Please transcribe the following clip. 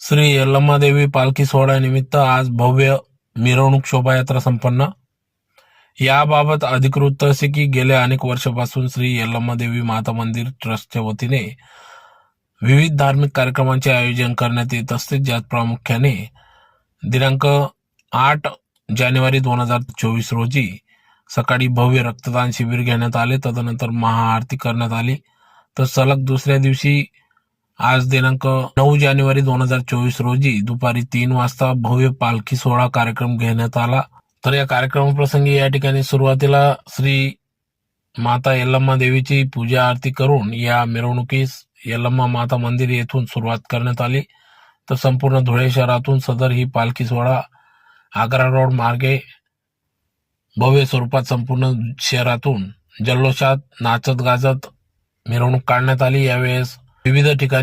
श्री यल्लम्मादेवी पालखी सोहळ्यानिमित्त आज भव्य मिरवणूक शोभायात्रा संपन्न. याबाबत अधिकृत असे की गेल्या अनेक वर्षापासून श्री यल्लम्मादेवी माता मंदिर ट्रस्टच्या वतीने विविध धार्मिक कार्यक्रमांचे आयोजन करण्यात येत असते, ज्यात प्रामुख्याने दिनांक 8 जानेवारी 2024 रोजी सकाळी भव्य रक्तदान शिबिर घेण्यात आले. तदनंतर महाआरती करण्यात आली. तर सलग दुसऱ्या दिवशी आज दिनांक 9 जानेवारी 2024 रोजी दुपारी 3 वाजता भव्य पालखी सोहळा कार्यक्रम घेण्यात आला. तर या कार्यक्रमाप्रसंगी या ठिकाणी सुरुवातीला श्री माता यल्लम्मा देवीची पूजा आरती करून या मिरवणुकीस यल्लम्मा माता मंदिर येथून सुरुवात करण्यात आली. तर संपूर्ण धुळे शहरातून सदर ही पालखी सोहळा आग्रा रोड मार्गे भव्य स्वरूपात संपूर्ण शहरातून जल्लोषात नाचत गाजत मिरवणूक काढण्यात आली. यावेळेस विविध ठिकाणी